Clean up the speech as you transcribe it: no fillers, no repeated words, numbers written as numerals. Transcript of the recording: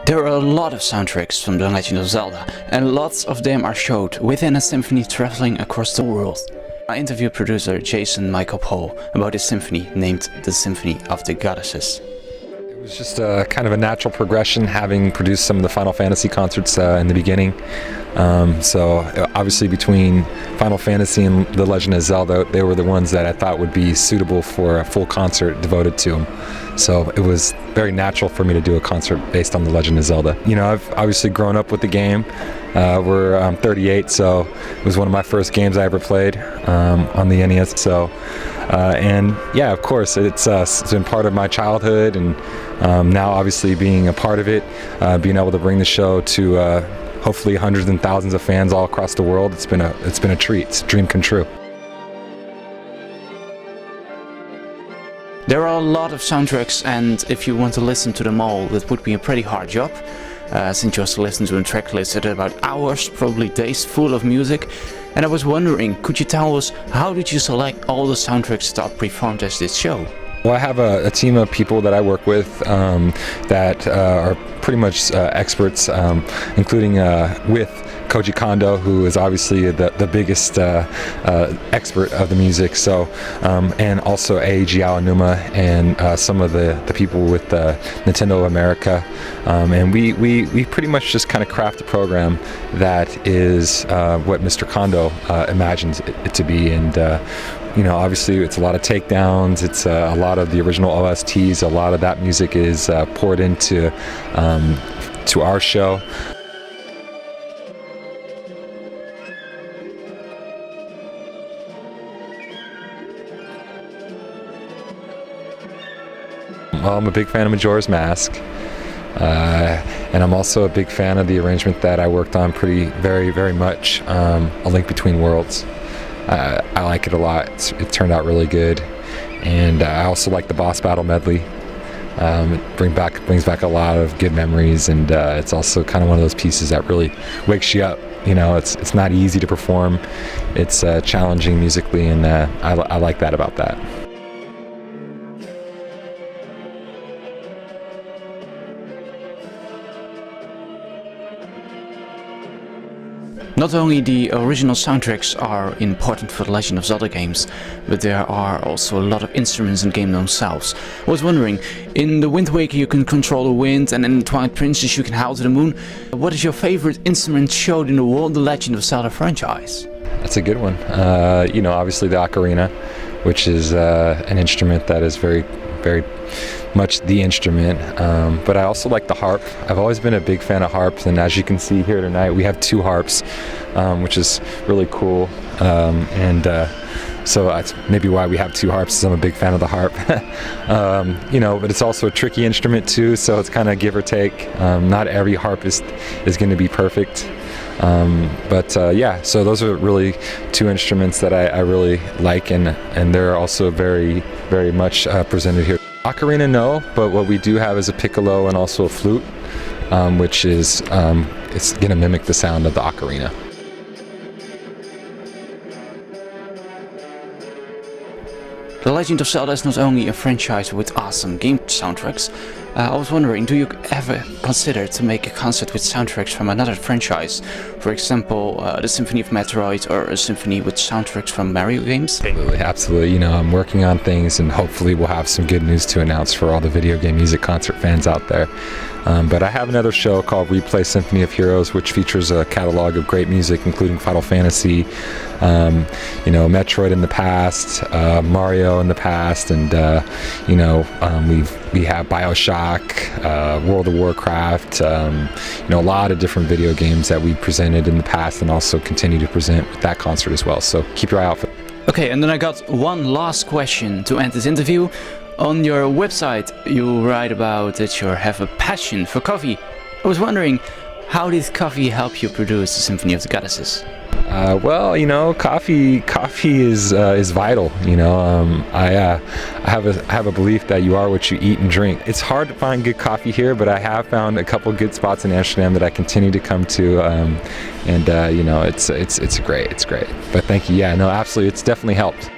There are a lot of soundtracks from The Legend of Zelda, and lots of them are showed within a symphony traveling across the world. I interviewed producer Jason Michael Pohl about his symphony named the Symphony of the Goddesses. It was just a kind of a natural progression, having produced some of the Final Fantasy concerts in the beginning. So obviously between Final Fantasy and The Legend of Zelda, they were the ones that I thought would be suitable for a full concert devoted to them. So it was very natural for me to do a concert based on The Legend of Zelda. You know, I've obviously grown up with the game. We're 38, so it was one of my first games I ever played on the NES. So, and yeah, of course, it's been part of my childhood, and now obviously being a part of it, being able to bring the show to hopefully hundreds and thousands of fans all across the world, it's been a treat. It's a dream come true. There are a lot of soundtracks, and if you want to listen to them all, that would be a pretty hard job. Since you have to listen to a track list at about hours, probably days full of music. And I was wondering, could you tell us, how did you select all the soundtracks that are performed as this show? Well, I have a team of people that I work with that are pretty much experts, including with Koji Kondo, who is obviously the biggest expert of the music. So, and also Eiji Aonuma and some of the people with Nintendo of America, and we pretty much just kind of craft a program that is what Mr. Kondo imagines it to be, and you know, obviously it's a lot of takedowns, it's a lot of the original OSTs, a lot of that music is poured into to our show. Well, I'm a big fan of Majora's Mask, and I'm also a big fan of the arrangement that I worked on very much, A Link Between Worlds. I like it a lot. It turned out really good, and I also like the boss battle medley. It brings back a lot of good memories, and it's also kind of one of those pieces that really wakes you up. You know, it's not easy to perform. It's challenging musically, and I like that about that. Not only the original soundtracks are important for the Legend of Zelda games, but there are also a lot of instruments in the game themselves. I was wondering, in the Wind Waker you can control the wind, and in the Twilight Princess you can howl to the moon. What is your favorite instrument showed in the whole The Legend of Zelda franchise? That's a good one. You know, obviously the ocarina, which is an instrument that is very much the instrument, but I also like the harp. I've always been a big fan of harps, and as you can see here tonight, we have 2 harps, which is really cool, and so that's maybe why we have 2 harps, is I'm a big fan of the harp. You know, but it's also a tricky instrument too, so it's kind of give or take. Not every harp is going to be perfect. But yeah, so those are really 2 instruments that I really like, and they're also very much presented here. Ocarina, no, but what we do have is a piccolo and also a flute, which is it's going to mimic the sound of the ocarina. The Legend of Zelda is not only a franchise with awesome game soundtracks. I was wondering, do you ever consider to make a concert with soundtracks from another franchise? For example, the Symphony of Metroid, or a symphony with soundtracks from Mario games? Absolutely. You know, I'm working on things, and hopefully we'll have some good news to announce for all the video game music concert fans out there. But I have another show called Replay Symphony of Heroes, which features a catalog of great music, including Final Fantasy, you know, Metroid in the past, Mario in the past, and you know, we have BioShock, World of Warcraft, you know, a lot of different video games that we presented in the past, and also continue to present with that concert as well. So keep your eye out for. Okay, and then I got one last question to end this interview. On your website you write about that you have a passion for coffee. I was wondering, how did coffee help you produce the Symphony of the Goddesses? Well, you know, coffee is vital. You know, I have a belief that you are what you eat and drink. It's hard to find good coffee here, but I have found a couple good spots in Amsterdam that I continue to come to, and you know, it's great. But thank you. Yeah, no, absolutely, it's definitely helped.